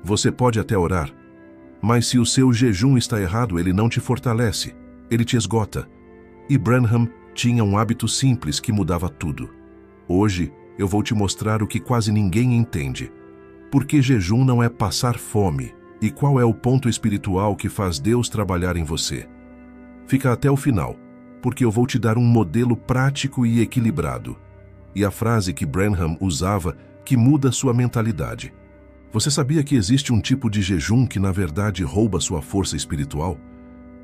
Você pode até orar, mas se o seu jejum está errado, ele não te fortalece, ele te esgota. E Branham tinha um hábito simples que mudava tudo. Hoje, eu vou te mostrar o que quase ninguém entende. Por que jejum não é passar fome e qual é o ponto espiritual que faz Deus trabalhar em você. Fica até o final, porque eu vou te dar um modelo prático e equilibrado. E a frase que Branham usava que muda sua mentalidade. Você sabia que existe um tipo de jejum que na verdade rouba sua força espiritual?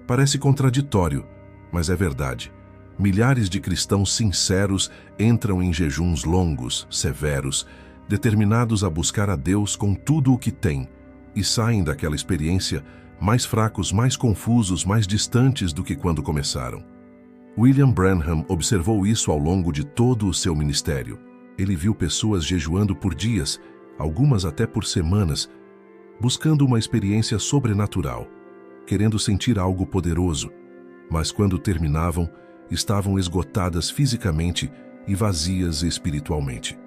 Parece contraditório, mas é verdade. Milhares de cristãos sinceros entram em jejuns longos, severos, determinados a buscar a Deus com tudo o que têm, e saem daquela experiência mais fracos, mais confusos, mais distantes do que quando começaram. William Branham observou isso ao longo de todo o seu ministério. Ele viu pessoas jejuando por dias, algumas até por semanas, buscando uma experiência sobrenatural, querendo sentir algo poderoso, mas quando terminavam, estavam esgotadas fisicamente e vazias espiritualmente.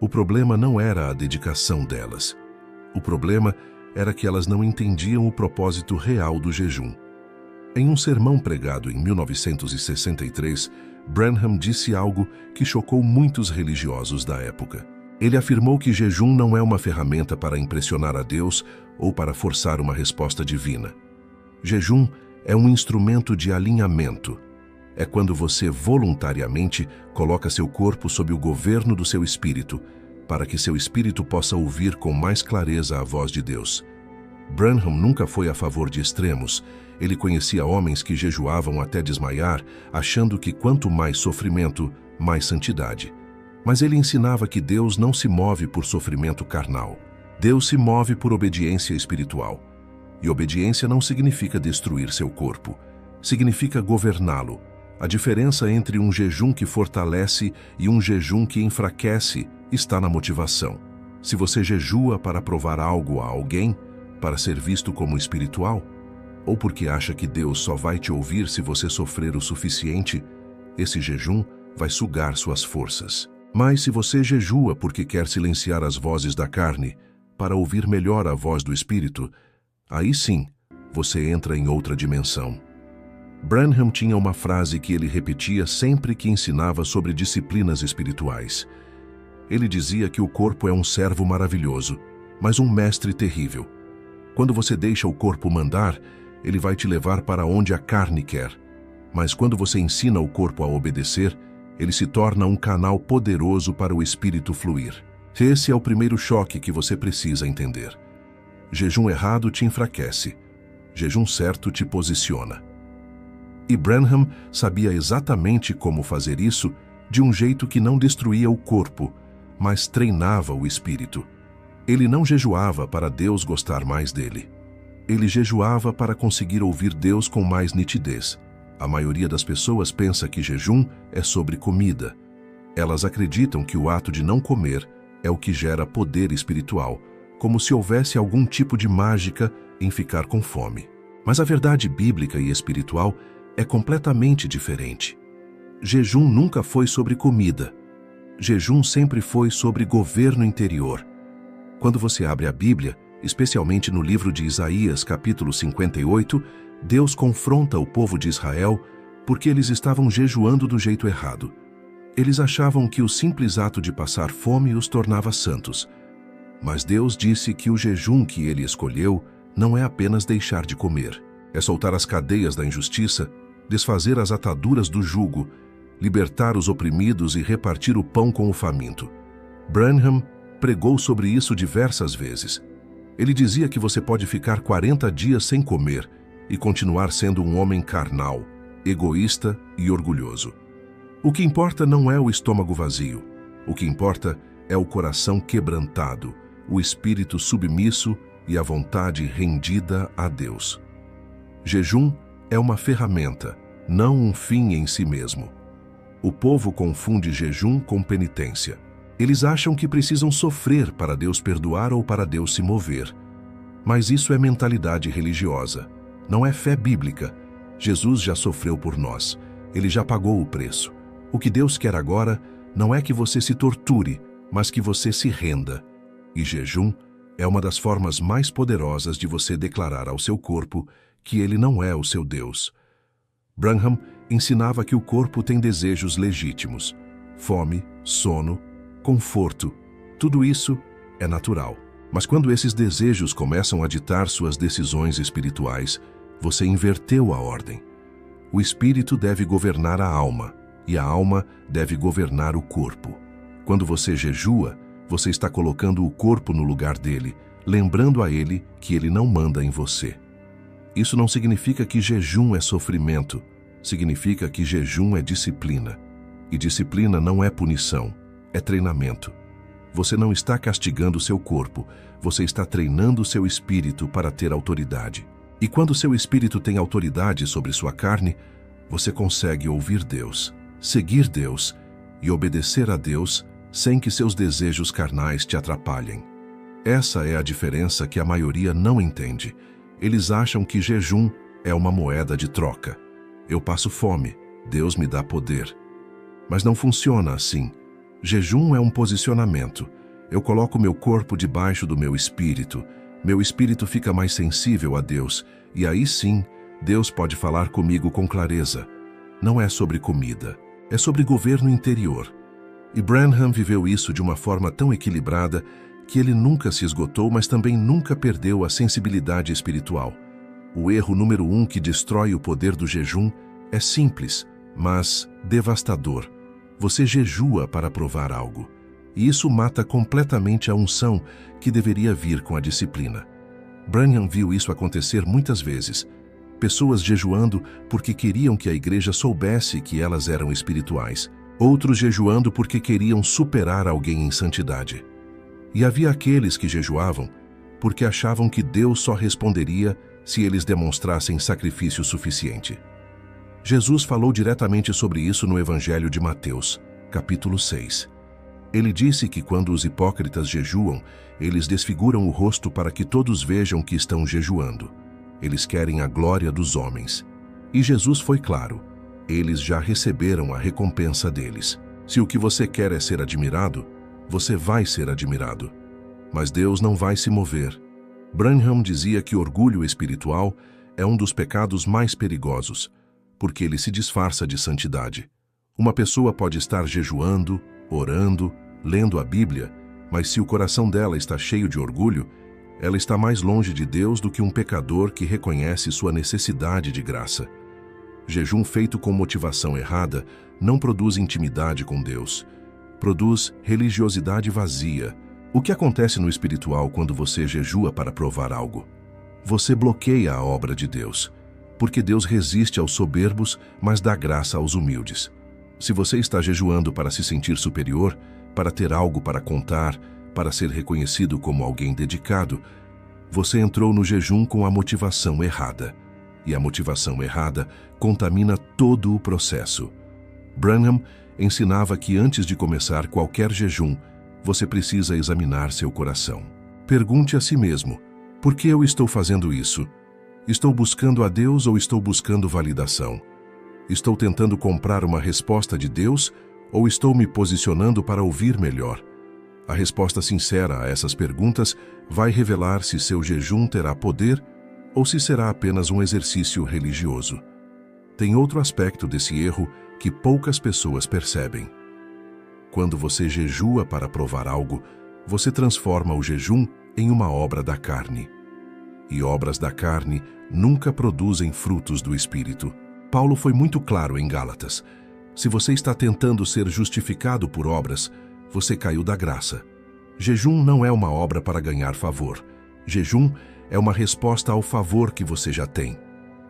O problema não era a dedicação delas. O problema era que elas não entendiam o propósito real do jejum. Em um sermão pregado em 1963, Branham disse algo que chocou muitos religiosos da época. Ele afirmou que jejum não é uma ferramenta para impressionar a Deus ou para forçar uma resposta divina. Jejum é um instrumento de alinhamento. É quando você voluntariamente coloca seu corpo sob o governo do seu espírito, para que seu espírito possa ouvir com mais clareza a voz de Deus. Branham nunca foi a favor de extremos. Ele conhecia homens que jejuavam até desmaiar, achando que quanto mais sofrimento, mais santidade. Mas ele ensinava que Deus não se move por sofrimento carnal. Deus se move por obediência espiritual. E obediência não significa destruir seu corpo. Significa governá-lo. A diferença entre um jejum que fortalece e um jejum que enfraquece está na motivação. Se você jejua para provar algo a alguém, para ser visto como espiritual, ou porque acha que Deus só vai te ouvir se você sofrer o suficiente, esse jejum vai sugar suas forças. Mas se você jejua porque quer silenciar as vozes da carne, para ouvir melhor a voz do Espírito, aí sim, você entra em outra dimensão. Branham tinha uma frase que ele repetia sempre que ensinava sobre disciplinas espirituais. Ele dizia que o corpo é um servo maravilhoso, mas um mestre terrível. Quando você deixa o corpo mandar, ele vai te levar para onde a carne quer. Mas quando você ensina o corpo a obedecer, ele se torna um canal poderoso para o espírito fluir. Esse é o primeiro choque que você precisa entender. Jejum errado te enfraquece. Jejum certo te posiciona. E Branham sabia exatamente como fazer isso de um jeito que não destruía o corpo, mas treinava o espírito. Ele não jejuava para Deus gostar mais dele. Ele jejuava para conseguir ouvir Deus com mais nitidez. A maioria das pessoas pensa que jejum é sobre comida. Elas acreditam que o ato de não comer é o que gera poder espiritual, como se houvesse algum tipo de mágica em ficar com fome. Mas a verdade bíblica e espiritual é completamente diferente. Jejum nunca foi sobre comida. Jejum sempre foi sobre governo interior. Quando você abre a Bíblia, especialmente no livro de Isaías, capítulo 58, Deus confronta o povo de Israel porque eles estavam jejuando do jeito errado. Eles achavam que o simples ato de passar fome os tornava santos. Mas Deus disse que o jejum que ele escolheu não é apenas deixar de comer. É soltar as cadeias da injustiça, desfazer as ataduras do jugo, libertar os oprimidos e repartir o pão com o faminto. Branham pregou sobre isso diversas vezes. Ele dizia que você pode ficar 40 dias sem comer e continuar sendo um homem carnal, egoísta e orgulhoso. O que importa não é o estômago vazio. O que importa é o coração quebrantado, o espírito submisso e a vontade rendida a Deus. Jejum é uma ferramenta, não um fim em si mesmo. O povo confunde jejum com penitência. Eles acham que precisam sofrer para Deus perdoar ou para Deus se mover. Mas isso é mentalidade religiosa. Não é fé bíblica. Jesus já sofreu por nós. Ele já pagou o preço. O que Deus quer agora não é que você se torture, mas que você se renda. E jejum É uma das formas mais poderosas de você declarar ao seu corpo que ele não é o seu Deus. Branham ensinava que o corpo tem desejos legítimos. Fome, sono, conforto, tudo isso é natural. Mas quando esses desejos começam a ditar suas decisões espirituais, você inverteu a ordem. O espírito deve governar a alma, e a alma deve governar o corpo. Quando você jejua, você está colocando o corpo no lugar dele, lembrando a ele que ele não manda em você. Isso não significa que jejum é sofrimento, significa que jejum é disciplina. E disciplina não é punição, é treinamento. Você não está castigando seu corpo, você está treinando seu espírito para ter autoridade. E quando seu espírito tem autoridade sobre sua carne, você consegue ouvir Deus, seguir Deus e obedecer a Deus sem que seus desejos carnais te atrapalhem. Essa é a diferença que a maioria não entende. Eles acham que jejum é uma moeda de troca. Eu passo fome, Deus me dá poder. Mas não funciona assim. Jejum é um posicionamento. Eu coloco meu corpo debaixo do meu espírito fica mais sensível a Deus, e aí sim, Deus pode falar comigo com clareza. Não é sobre comida, é sobre governo interior. E Branham viveu isso de uma forma tão equilibrada que ele nunca se esgotou, mas também nunca perdeu a sensibilidade espiritual. O erro número 1 que destrói o poder do jejum é simples, mas devastador. Você jejua para provar algo. E isso mata completamente a unção que deveria vir com a disciplina. Branham viu isso acontecer muitas vezes. Pessoas jejuando porque queriam que a igreja soubesse que elas eram espirituais. Outros jejuando porque queriam superar alguém em santidade. E havia aqueles que jejuavam porque achavam que Deus só responderia se eles demonstrassem sacrifício suficiente. Jesus falou diretamente sobre isso no Evangelho de Mateus, capítulo 6. Ele disse que quando os hipócritas jejuam, eles desfiguram o rosto para que todos vejam que estão jejuando. Eles querem a glória dos homens. E Jesus foi claro, eles já receberam a recompensa deles. Se o que você quer é ser admirado, você vai ser admirado. Mas Deus não vai se mover. Branham dizia que orgulho espiritual é um dos pecados mais perigosos, porque ele se disfarça de santidade. Uma pessoa pode estar jejuando, orando, lendo a Bíblia, mas se o coração dela está cheio de orgulho, ela está mais longe de Deus do que um pecador que reconhece sua necessidade de graça. Jejum feito com motivação errada não produz intimidade com Deus. Produz religiosidade vazia. O que acontece no espiritual quando você jejua para provar algo? Você bloqueia a obra de Deus, porque Deus resiste aos soberbos, mas dá graça aos humildes. Se você está jejuando para se sentir superior, para ter algo para contar, para ser reconhecido como alguém dedicado, você entrou no jejum com a motivação errada. E a motivação errada contamina todo o processo. Branham ensinava que antes de começar qualquer jejum, você precisa examinar seu coração. Pergunte a si mesmo, por que eu estou fazendo isso? Estou buscando a Deus ou estou buscando validação? Estou tentando comprar uma resposta de Deus ou estou me posicionando para ouvir melhor? A resposta sincera a essas perguntas vai revelar se seu jejum terá poder ou se será apenas um exercício religioso. Tem outro aspecto desse erro que poucas pessoas percebem. Quando você jejua para provar algo, você transforma o jejum em uma obra da carne. E obras da carne nunca produzem frutos do Espírito. Paulo foi muito claro em Gálatas. Se você está tentando ser justificado por obras, você caiu da graça. Jejum não é uma obra para ganhar favor. Jejum é uma resposta ao favor que você já tem.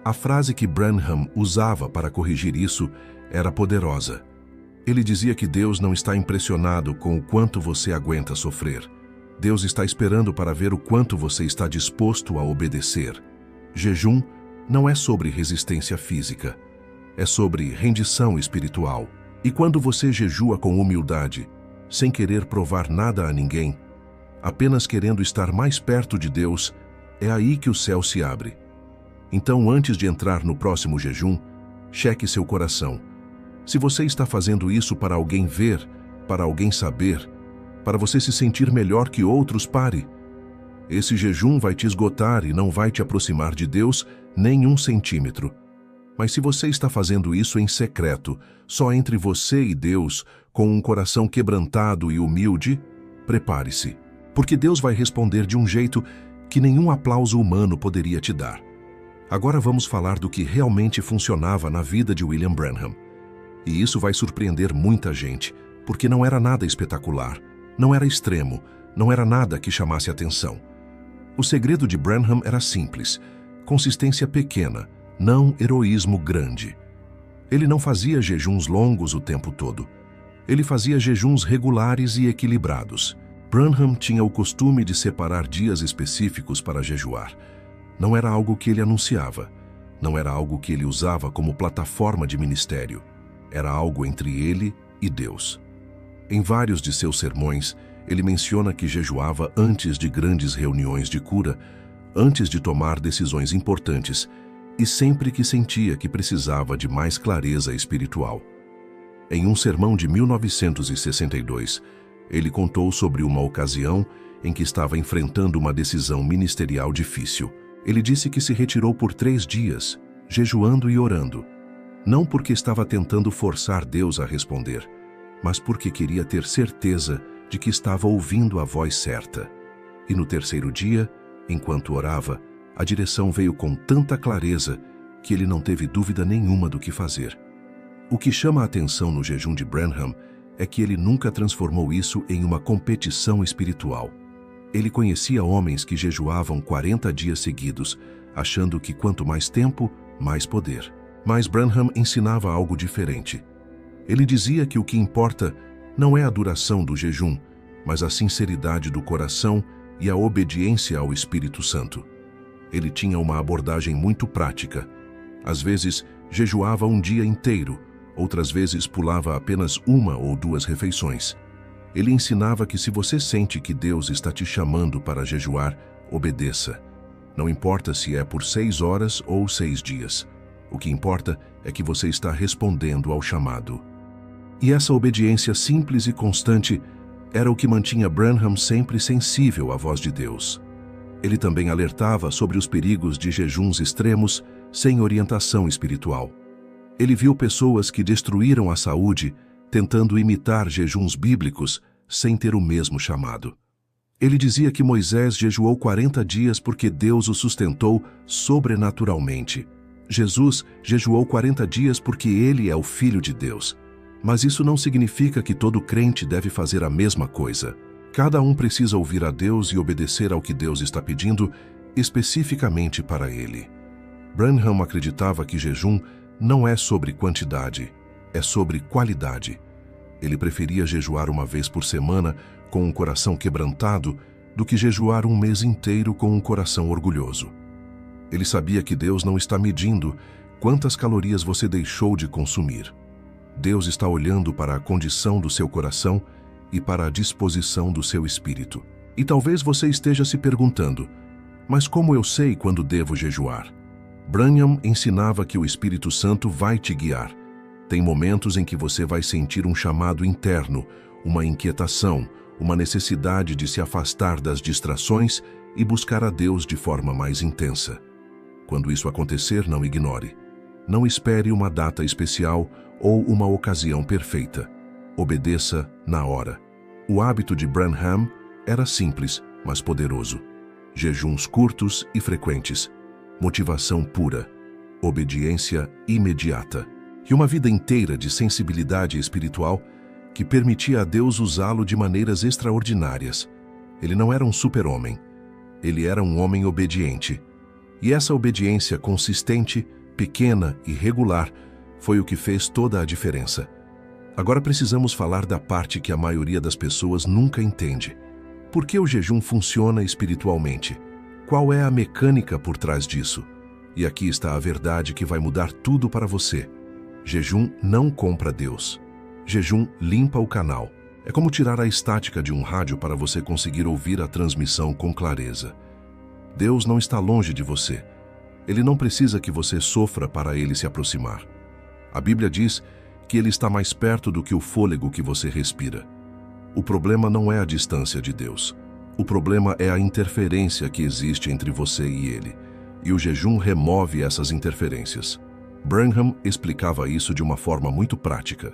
A frase que Branham usava para corrigir isso era poderosa. Ele dizia que Deus não está impressionado com o quanto você aguenta sofrer. Deus está esperando para ver o quanto você está disposto a obedecer. Jejum não é sobre resistência física, é sobre rendição espiritual. E quando você jejua com humildade, sem querer provar nada a ninguém, apenas querendo estar mais perto de Deus, é aí que o céu se abre. Então, antes de entrar no próximo jejum, cheque seu coração. Se você está fazendo isso para alguém ver, para alguém saber, para você se sentir melhor que outros, pare. Esse jejum vai te esgotar e não vai te aproximar de Deus nem 1 centímetro. Mas se você está fazendo isso em secreto, só entre você e Deus, com um coração quebrantado e humilde, prepare-se, porque Deus vai responder de um jeito que nenhum aplauso humano poderia te dar. Agora vamos falar do que realmente funcionava na vida de William Branham. E isso vai surpreender muita gente, porque não era nada espetacular, não era extremo, não era nada que chamasse atenção. O segredo de Branham era simples, consistência pequena, não heroísmo grande. Ele não fazia jejuns longos o tempo todo. Ele fazia jejuns regulares e equilibrados. Branham tinha o costume de separar dias específicos para jejuar. Não era algo que ele anunciava. Não era algo que ele usava como plataforma de ministério. Era algo entre ele e Deus. Em vários de seus sermões, ele menciona que jejuava antes de grandes reuniões de cura, antes de tomar decisões importantes e sempre que sentia que precisava de mais clareza espiritual. Em um sermão de 1962, ele contou sobre uma ocasião em que estava enfrentando uma decisão ministerial difícil. Ele disse que se retirou por 3 dias, jejuando e orando, não porque estava tentando forçar Deus a responder, mas porque queria ter certeza de que estava ouvindo a voz certa. E no 3º dia, enquanto orava, a direção veio com tanta clareza que ele não teve dúvida nenhuma do que fazer. O que chama a atenção no jejum de Branham é que ele nunca transformou isso em uma competição espiritual. Ele conhecia homens que jejuavam 40 dias seguidos, achando que quanto mais tempo, mais poder. Mas Branham ensinava algo diferente. Ele dizia que o que importa não é a duração do jejum, mas a sinceridade do coração e a obediência ao Espírito Santo. Ele tinha uma abordagem muito prática. Às vezes, jejuava um dia inteiro, outras vezes pulava apenas 1 ou 2 refeições. Ele ensinava que se você sente que Deus está te chamando para jejuar, obedeça. Não importa se é por 6 horas ou 6 dias. O que importa é que você está respondendo ao chamado. E essa obediência simples e constante era o que mantinha Branham sempre sensível à voz de Deus. Ele também alertava sobre os perigos de jejuns extremos sem orientação espiritual. Ele viu pessoas que destruíram a saúde tentando imitar jejuns bíblicos sem ter o mesmo chamado. Ele dizia que Moisés jejuou 40 dias porque Deus o sustentou sobrenaturalmente. Jesus jejuou 40 dias porque ele é o Filho de Deus. Mas isso não significa que todo crente deve fazer a mesma coisa. Cada um precisa ouvir a Deus e obedecer ao que Deus está pedindo especificamente para ele. Branham acreditava que jejum não é sobre quantidade, é sobre qualidade. Ele preferia jejuar 1 vez por semana com um coração quebrantado do que jejuar 1 mês inteiro com um coração orgulhoso. Ele sabia que Deus não está medindo quantas calorias você deixou de consumir. Deus está olhando para a condição do seu coração e para a disposição do seu espírito. E talvez você esteja se perguntando, mas como eu sei quando devo jejuar? Branham ensinava que o Espírito Santo vai te guiar. Tem momentos em que você vai sentir um chamado interno, uma inquietação, uma necessidade de se afastar das distrações e buscar a Deus de forma mais intensa. Quando isso acontecer, não ignore. Não espere uma data especial ou uma ocasião perfeita. Obedeça na hora. O hábito de Branham era simples, mas poderoso. Jejuns curtos e frequentes. Motivação pura. Obediência imediata. E uma vida inteira de sensibilidade espiritual que permitia a Deus usá-lo de maneiras extraordinárias. Ele não era um super-homem. Ele era um homem obediente. E essa obediência consistente, pequena e regular foi o que fez toda a diferença. Agora precisamos falar da parte que a maioria das pessoas nunca entende. Por que o jejum funciona espiritualmente? Qual é a mecânica por trás disso? E aqui está a verdade que vai mudar tudo para você. Jejum não compra Deus. Jejum limpa o canal. É como tirar a estática de um rádio para você conseguir ouvir a transmissão com clareza. Deus não está longe de você. Ele não precisa que você sofra para ele se aproximar. A Bíblia diz que ele está mais perto do que o fôlego que você respira. O problema não é a distância de Deus. O problema é a interferência que existe entre você e ele, e o jejum remove essas interferências. Branham explicava isso de uma forma muito prática.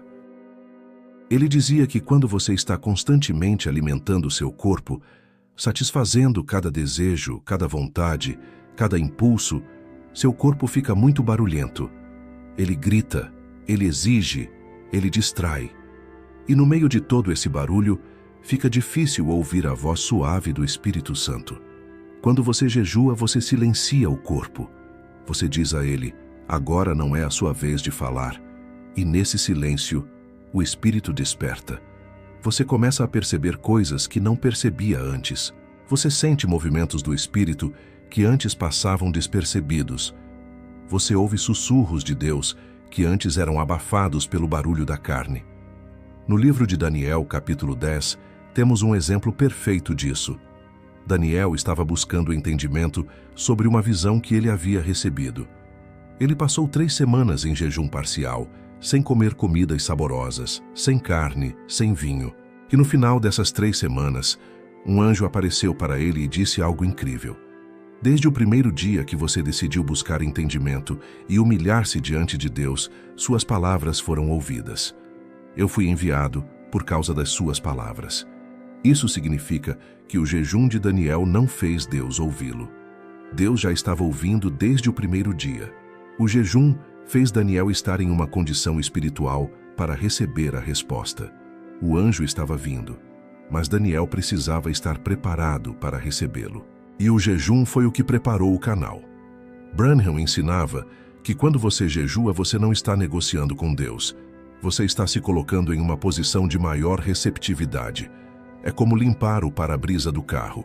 Ele dizia que quando você está constantemente alimentando seu corpo, satisfazendo cada desejo, cada vontade, cada impulso, seu corpo fica muito barulhento. Ele grita, ele exige, ele distrai. E no meio de todo esse barulho, fica difícil ouvir a voz suave do Espírito Santo. Quando você jejua, você silencia o corpo. Você diz a ele, agora não é a sua vez de falar. E nesse silêncio, o Espírito desperta. Você começa a perceber coisas que não percebia antes. Você sente movimentos do Espírito que antes passavam despercebidos. Você ouve sussurros de Deus que antes eram abafados pelo barulho da carne. No livro de Daniel, capítulo 10, temos um exemplo perfeito disso. Daniel estava buscando entendimento sobre uma visão que ele havia recebido. Ele passou 3 semanas em jejum parcial, sem comer comidas saborosas, sem carne, sem vinho. E no final dessas 3 semanas, um anjo apareceu para ele e disse algo incrível. Desde o primeiro dia que você decidiu buscar entendimento e humilhar-se diante de Deus, suas palavras foram ouvidas. Eu fui enviado por causa das suas palavras. Isso significa que o jejum de Daniel não fez Deus ouvi-lo. Deus já estava ouvindo desde o primeiro dia. O jejum fez Daniel estar em uma condição espiritual para receber a resposta. O anjo estava vindo, mas Daniel precisava estar preparado para recebê-lo. E o jejum foi o que preparou o canal. Branham ensinava que quando você jejua, você não está negociando com Deus. Você está se colocando em uma posição de maior receptividade. É como limpar o para-brisa do carro.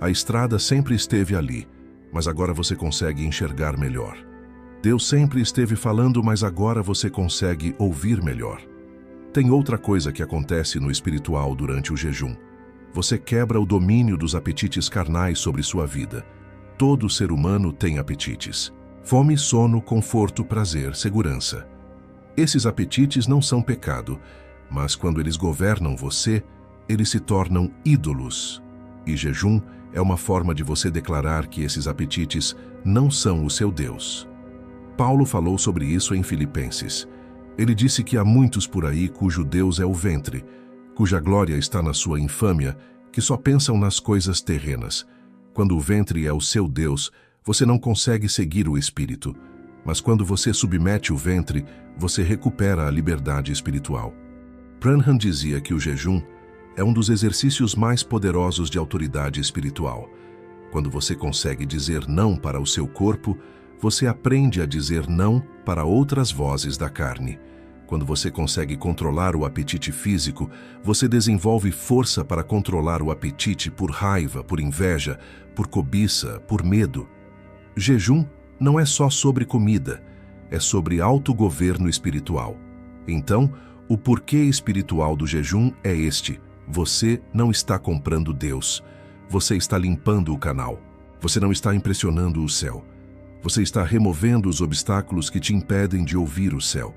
A estrada sempre esteve ali, mas agora você consegue enxergar melhor. Deus sempre esteve falando, mas agora você consegue ouvir melhor. Tem outra coisa que acontece no espiritual durante o jejum. Você quebra o domínio dos apetites carnais sobre sua vida. Todo ser humano tem apetites. Fome, sono, conforto, prazer, segurança. Esses apetites não são pecado, mas quando eles governam você, eles se tornam ídolos. E jejum é uma forma de você declarar que esses apetites não são o seu Deus. Paulo falou sobre isso em Filipenses. Ele disse que há muitos por aí cujo Deus é o ventre, cuja glória está na sua infâmia, que só pensam nas coisas terrenas. Quando o ventre é o seu Deus, você não consegue seguir o Espírito. Mas quando você submete o ventre, você recupera a liberdade espiritual. Branham dizia que o jejum é um dos exercícios mais poderosos de autoridade espiritual. Quando você consegue dizer não para o seu corpo, você aprende a dizer não para outras vozes da carne. Quando você consegue controlar o apetite físico, você desenvolve força para controlar o apetite por raiva, por inveja, por cobiça, por medo. Jejum não é só sobre comida, é sobre autogoverno espiritual. Então, o porquê espiritual do jejum é este: você não está comprando Deus, você está limpando o canal, você não está impressionando o céu, você está removendo os obstáculos que te impedem de ouvir o céu.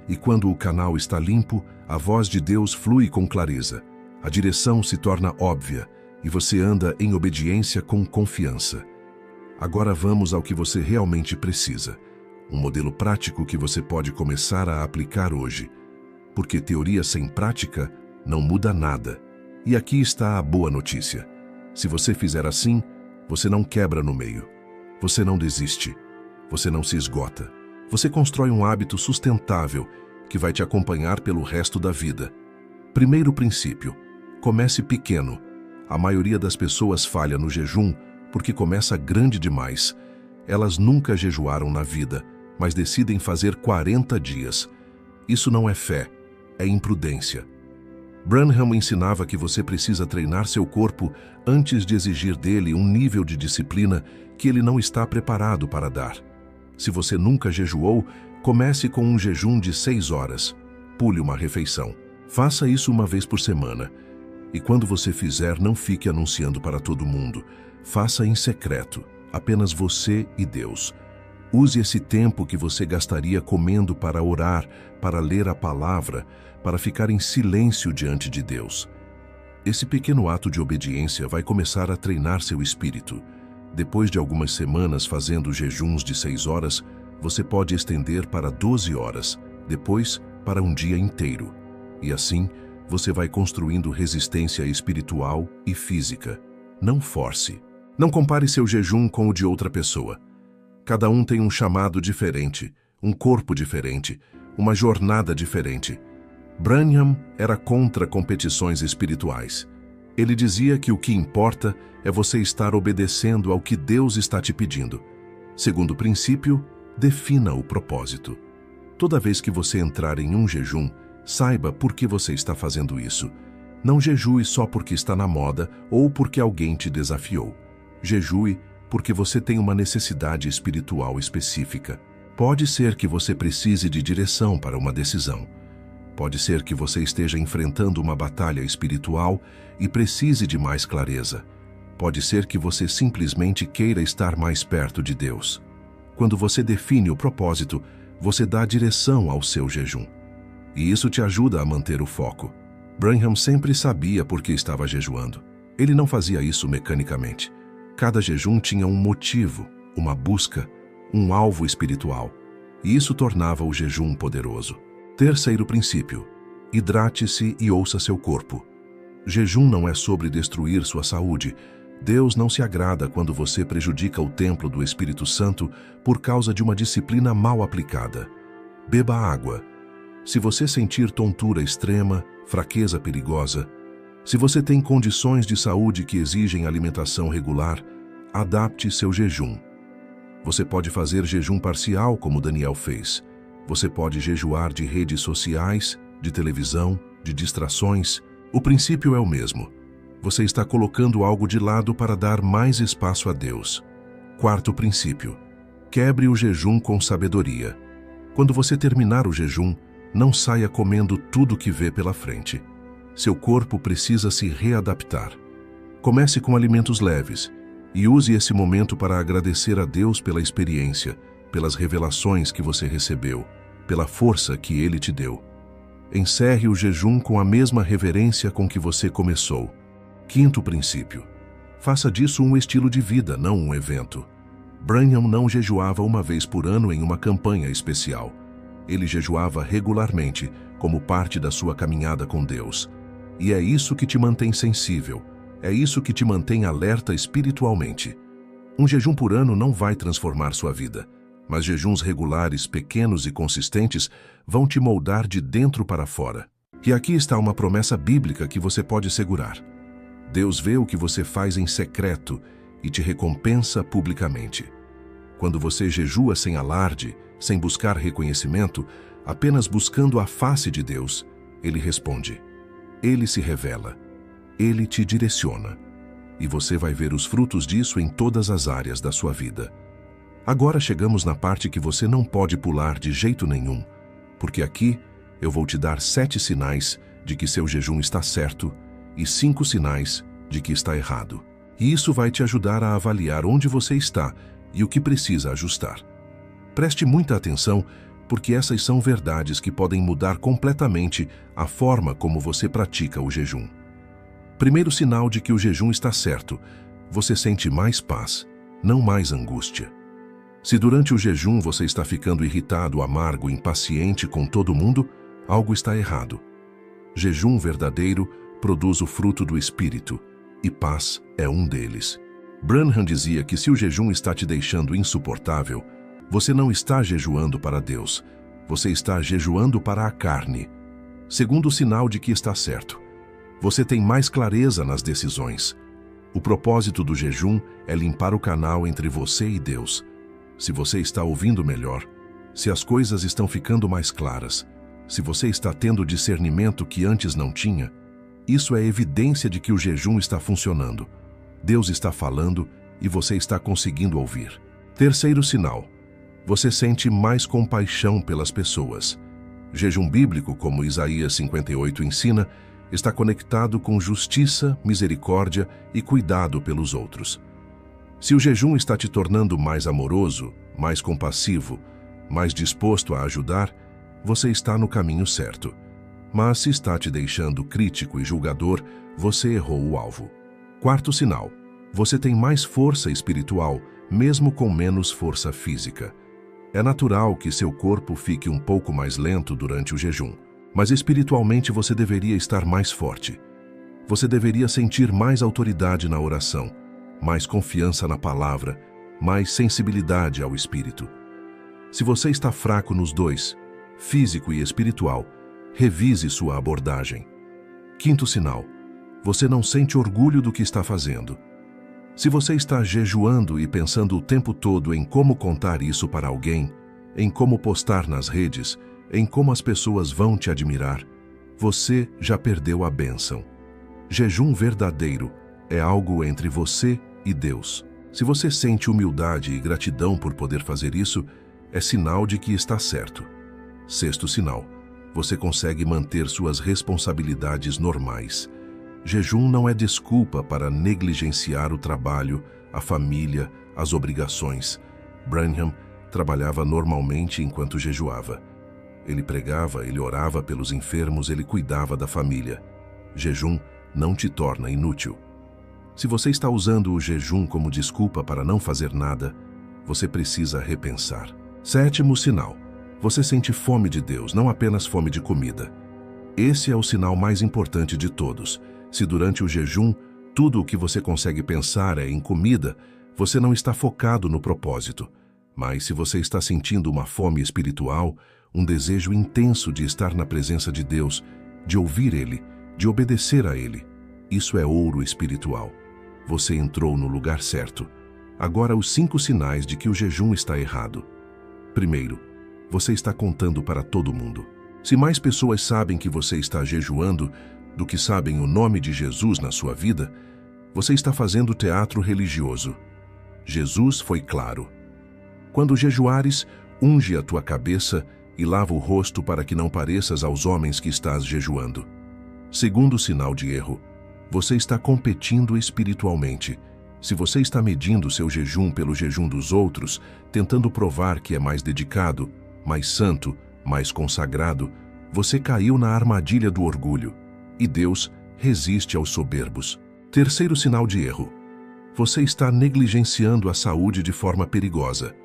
E quando o canal está limpo, a voz de Deus flui com clareza, a direção se torna óbvia e você anda em obediência com confiança. Agora vamos ao que você realmente precisa, um modelo prático que você pode começar a aplicar hoje, porque teoria sem prática não muda nada. E aqui está a boa notícia. Se você fizer assim, você não quebra no meio, você não desiste, você não se esgota. Você constrói um hábito sustentável que vai te acompanhar pelo resto da vida. Primeiro princípio: comece pequeno. A maioria das pessoas falha no jejum porque começa grande demais. Elas nunca jejuaram na vida, mas decidem fazer 40 dias. Isso não é fé, é imprudência. Branham ensinava que você precisa treinar seu corpo antes de exigir dele um nível de disciplina que ele não está preparado para dar. Se você nunca jejuou, comece com um jejum de 6 horas. Pule uma refeição. Faça isso uma vez por semana. E quando você fizer, não fique anunciando para todo mundo. Faça em secreto, apenas você e Deus. Use esse tempo que você gastaria comendo para orar, para ler a palavra, para ficar em silêncio diante de Deus. Esse pequeno ato de obediência vai começar a treinar seu espírito. Depois de algumas semanas fazendo jejuns de 6 horas, você pode estender para 12 horas, depois para um dia inteiro. E assim, você vai construindo resistência espiritual e física. Não force. Não compare seu jejum com o de outra pessoa. Cada um tem um chamado diferente, um corpo diferente, uma jornada diferente. Branham era contra competições espirituais. Ele dizia que o que importa é você estar obedecendo ao que Deus está te pedindo. Segundo princípio, defina o propósito. Toda vez que você entrar em um jejum, saiba por que você está fazendo isso. Não jejue só porque está na moda ou porque alguém te desafiou. Jejue porque você tem uma necessidade espiritual específica. Pode ser que você precise de direção para uma decisão. Pode ser que você esteja enfrentando uma batalha espiritual e precise de mais clareza. Pode ser que você simplesmente queira estar mais perto de Deus. Quando você define o propósito, você dá direção ao seu jejum. E isso te ajuda a manter o foco. Branham sempre sabia por que estava jejuando. Ele não fazia isso mecanicamente. Cada jejum tinha um motivo, uma busca, um alvo espiritual. E isso tornava o jejum poderoso. Terceiro princípio: hidrate-se e ouça seu corpo. Jejum não é sobre destruir sua saúde. Deus não se agrada quando você prejudica o templo do Espírito Santo por causa de uma disciplina mal aplicada. Beba água. Se você sentir tontura extrema, fraqueza perigosa, se você tem condições de saúde que exigem alimentação regular, adapte seu jejum. Você pode fazer jejum parcial, como Daniel fez. Você pode jejuar de redes sociais, de televisão, de distrações. O princípio é o mesmo. Você está colocando algo de lado para dar mais espaço a Deus. Quarto princípio: quebre o jejum com sabedoria. Quando você terminar o jejum, não saia comendo tudo que vê pela frente. Seu corpo precisa se readaptar. Comece com alimentos leves e use esse momento para agradecer a Deus pela experiência, pelas revelações que você recebeu, pela força que Ele te deu. Encerre o jejum com a mesma reverência com que você começou. Quinto princípio: faça disso um estilo de vida, não um evento. Branham não jejuava uma vez por ano em uma campanha especial. Ele jejuava regularmente, como parte da sua caminhada com Deus. E é isso que te mantém sensível. É isso que te mantém alerta espiritualmente. Um jejum por ano não vai transformar sua vida, mas jejuns regulares, pequenos e consistentes vão te moldar de dentro para fora. E aqui está uma promessa bíblica que você pode segurar. Deus vê o que você faz em secreto e te recompensa publicamente. Quando você jejua sem alarde, sem buscar reconhecimento, apenas buscando a face de Deus, Ele responde. Ele se revela. Ele te direciona. E você vai ver os frutos disso em todas as áreas da sua vida. Agora chegamos na parte que você não pode pular de jeito nenhum, porque aqui eu vou te dar 7 sinais de que seu jejum está certo e 5 sinais de que está errado. E isso vai te ajudar a avaliar onde você está e o que precisa ajustar. Preste muita atenção, porque essas são verdades que podem mudar completamente a forma como você pratica o jejum. Primeiro sinal de que o jejum está certo: você sente mais paz, não mais angústia. Se durante o jejum você está ficando irritado, amargo, impaciente com todo mundo, algo está errado. Jejum verdadeiro produz o fruto do Espírito, e paz é um deles. Branham dizia que se o jejum está te deixando insuportável, você não está jejuando para Deus, você está jejuando para a carne. Segundo sinal de que está certo: você tem mais clareza nas decisões. O propósito do jejum é limpar o canal entre você e Deus. Se você está ouvindo melhor, se as coisas estão ficando mais claras, se você está tendo discernimento que antes não tinha, isso é evidência de que o jejum está funcionando. Deus está falando e você está conseguindo ouvir. Terceiro sinal: você sente mais compaixão pelas pessoas. Jejum bíblico, como Isaías 58 ensina, está conectado com justiça, misericórdia e cuidado pelos outros. Se o jejum está te tornando mais amoroso, mais compassivo, mais disposto a ajudar, você está no caminho certo. Mas se está te deixando crítico e julgador, você errou o alvo. Quarto sinal: você tem mais força espiritual, mesmo com menos força física. É natural que seu corpo fique um pouco mais lento durante o jejum, mas espiritualmente você deveria estar mais forte. Você deveria sentir mais autoridade na oração, mais confiança na palavra, mais sensibilidade ao espírito. Se você está fraco nos dois, físico e espiritual, revise sua abordagem. Quinto sinal: você não sente orgulho do que está fazendo. Se você está jejuando e pensando o tempo todo em como contar isso para alguém, em como postar nas redes, em como as pessoas vão te admirar, você já perdeu a bênção. Jejum verdadeiro é algo entre você e Deus. Se você sente humildade e gratidão por poder fazer isso, é sinal de que está certo. Sexto sinal: você consegue manter suas responsabilidades normais. Jejum não é desculpa para negligenciar o trabalho, a família, as obrigações. Branham trabalhava normalmente enquanto jejuava. Ele pregava, ele orava pelos enfermos, ele cuidava da família. Jejum não te torna inútil. Se você está usando o jejum como desculpa para não fazer nada, você precisa repensar. Sétimo sinal: você sente fome de Deus, não apenas fome de comida. Esse é o sinal mais importante de todos. Se durante o jejum tudo o que você consegue pensar é em comida, você não está focado no propósito. Mas se você está sentindo uma fome espiritual, um desejo intenso de estar na presença de Deus, de ouvir Ele, de obedecer a Ele, isso é ouro espiritual. Você entrou no lugar certo. Agora, os 5 sinais de que o jejum está errado. Primeiro, você está contando para todo mundo. Se mais pessoas sabem que você está jejuando do que sabem o nome de Jesus na sua vida, você está fazendo teatro religioso. Jesus foi claro: quando jejuares, unge a tua cabeça e lava o rosto para que não pareças aos homens que estás jejuando. Segundo sinal de erro: você está competindo espiritualmente. Se você está medindo seu jejum pelo jejum dos outros, tentando provar que é mais dedicado, mais santo, mais consagrado, você caiu na armadilha do orgulho. E Deus resiste aos soberbos. Terceiro sinal de erro: você está negligenciando a saúde de forma perigosa.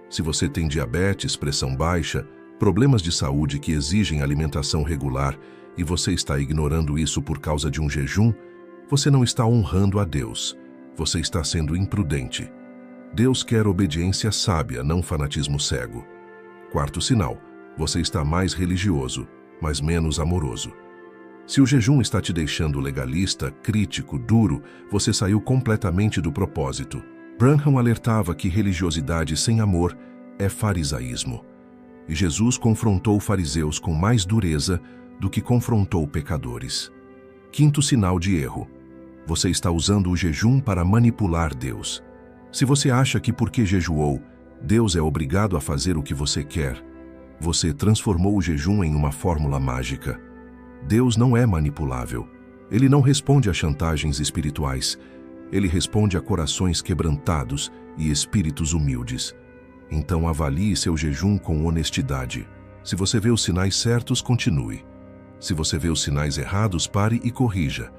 Se você tem diabetes, pressão baixa, problemas de saúde que exigem alimentação regular e você está ignorando isso por causa de um jejum, você não está honrando a Deus. Você está sendo imprudente. Deus quer obediência sábia, não fanatismo cego. Quarto sinal: você está mais religioso, mas menos amoroso. Se o jejum está te deixando legalista, crítico, duro, você saiu completamente do propósito. Branham alertava que religiosidade sem amor é farisaísmo. E Jesus confrontou fariseus com mais dureza do que confrontou pecadores. Quinto sinal de erro: você está usando o jejum para manipular Deus. Se você acha que porque jejuou, Deus é obrigado a fazer o que você quer, você transformou o jejum em uma fórmula mágica. Deus não é manipulável. Ele não responde a chantagens espirituais. Ele responde a corações quebrantados e espíritos humildes. Então avalie seu jejum com honestidade. Se você vê os sinais certos, continue. Se você vê os sinais errados, pare e corrija.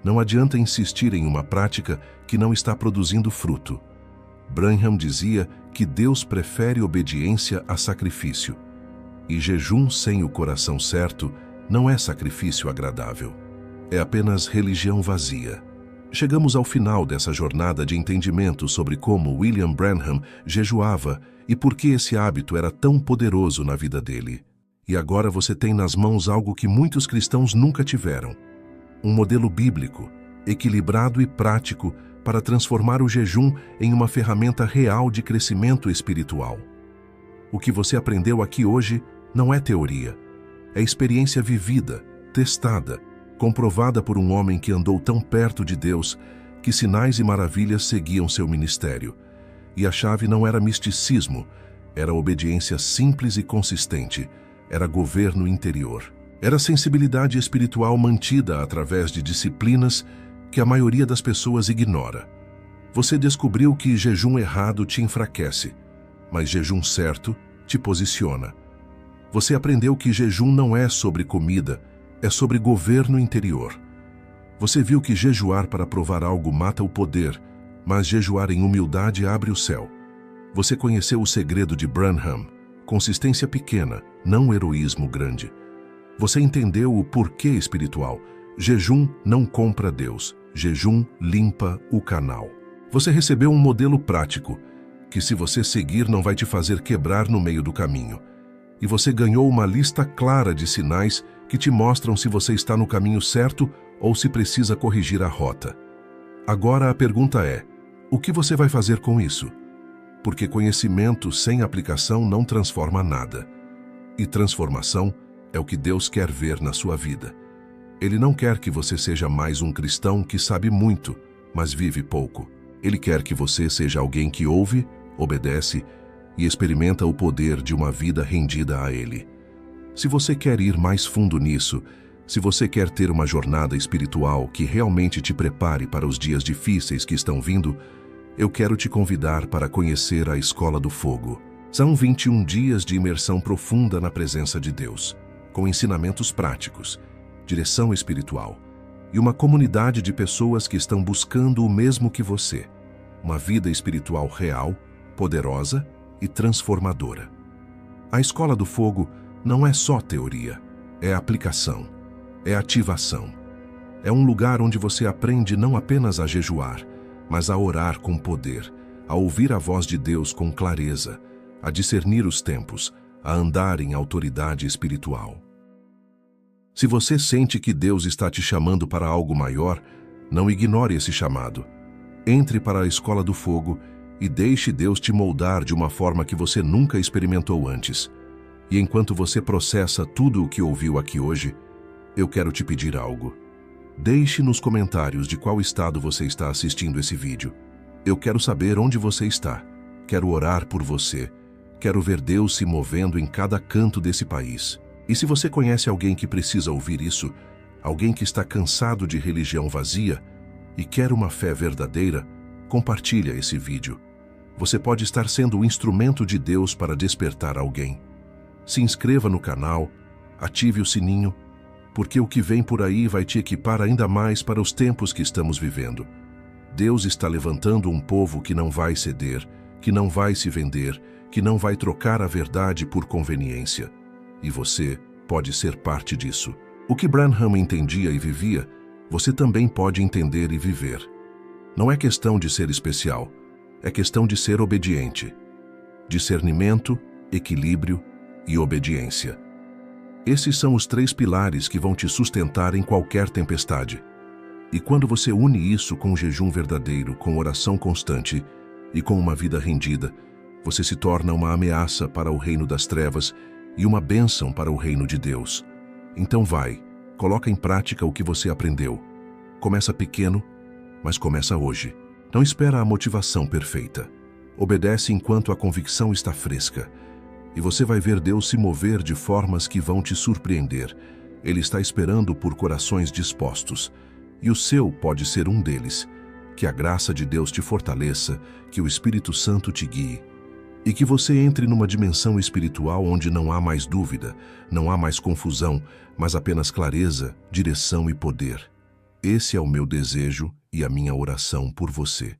Não adianta insistir em uma prática que não está produzindo fruto. Branham dizia que Deus prefere obediência a sacrifício. E jejum sem o coração certo não é sacrifício agradável. É apenas religião vazia. Chegamos ao final dessa jornada de entendimento sobre como William Branham jejuava e por que esse hábito era tão poderoso na vida dele. E agora você tem nas mãos algo que muitos cristãos nunca tiveram: um modelo bíblico, equilibrado e prático para transformar o jejum em uma ferramenta real de crescimento espiritual. O que você aprendeu aqui hoje não é teoria. É experiência vivida, testada, comprovada por um homem que andou tão perto de Deus que sinais e maravilhas seguiam seu ministério. E a chave não era misticismo, era obediência simples e consistente, era governo interior. Era sensibilidade espiritual mantida através de disciplinas que a maioria das pessoas ignora. Você descobriu que jejum errado te enfraquece, mas jejum certo te posiciona. Você aprendeu que jejum não é sobre comida, é sobre governo interior. Você viu que jejuar para provar algo mata o poder, mas jejuar em humildade abre o céu. Você conheceu o segredo de Branham: consistência pequena, não heroísmo grande. Você entendeu o porquê espiritual. Jejum não compra Deus, jejum limpa o canal. Você recebeu um modelo prático, que se você seguir não vai te fazer quebrar no meio do caminho. E você ganhou uma lista clara de sinais que te mostram se você está no caminho certo ou se precisa corrigir a rota. Agora a pergunta é: o que você vai fazer com isso? Porque conhecimento sem aplicação não transforma nada. E transformação é o que Deus quer ver na sua vida. Ele não quer que você seja mais um cristão que sabe muito, mas vive pouco. Ele quer que você seja alguém que ouve, obedece e experimenta o poder de uma vida rendida a Ele. Se você quer ir mais fundo nisso, se você quer ter uma jornada espiritual que realmente te prepare para os dias difíceis que estão vindo, eu quero te convidar para conhecer a Escola do Fogo. São 21 dias de imersão profunda na presença de Deus, com ensinamentos práticos, direção espiritual e uma comunidade de pessoas que estão buscando o mesmo que você, uma vida espiritual real, poderosa e transformadora. A Escola do Fogo não é só teoria, é aplicação, é ativação. É um lugar onde você aprende não apenas a jejuar, mas a orar com poder, a ouvir a voz de Deus com clareza, a discernir os tempos, a andar em autoridade espiritual. Se você sente que Deus está te chamando para algo maior, não ignore esse chamado. Entre para a Escola do Fogo e deixe Deus te moldar de uma forma que você nunca experimentou antes. E enquanto você processa tudo o que ouviu aqui hoje, eu quero te pedir algo. Deixe nos comentários de qual estado você está assistindo esse vídeo. Eu quero saber onde você está. Quero orar por você. Quero ver Deus se movendo em cada canto desse país. E se você conhece alguém que precisa ouvir isso, alguém que está cansado de religião vazia e quer uma fé verdadeira, compartilha esse vídeo. Você pode estar sendo o instrumento de Deus para despertar alguém. Se inscreva no canal, ative o sininho, porque o que vem por aí vai te equipar ainda mais para os tempos que estamos vivendo. Deus está levantando um povo que não vai ceder, que não vai se vender, que não vai trocar a verdade por conveniência. E você pode ser parte disso. O que Branham entendia e vivia, você também pode entender e viver. Não é questão de ser especial, é questão de ser obediente. Discernimento, equilíbrio e obediência. Esses são os 3 pilares que vão te sustentar em qualquer tempestade. E quando você une isso com um jejum verdadeiro, com oração constante e com uma vida rendida, você se torna uma ameaça para o reino das trevas e uma bênção para o reino de Deus. Então vai, coloca em prática o que você aprendeu. Começa pequeno, mas começa hoje. Não espera a motivação perfeita. Obedece enquanto a convicção está fresca. E você vai ver Deus se mover de formas que vão te surpreender. Ele está esperando por corações dispostos. E o seu pode ser um deles. Que a graça de Deus te fortaleça, que o Espírito Santo te guie. E que você entre numa dimensão espiritual onde não há mais dúvida, não há mais confusão, mas apenas clareza, direção e poder. Esse é o meu desejo e a minha oração por você.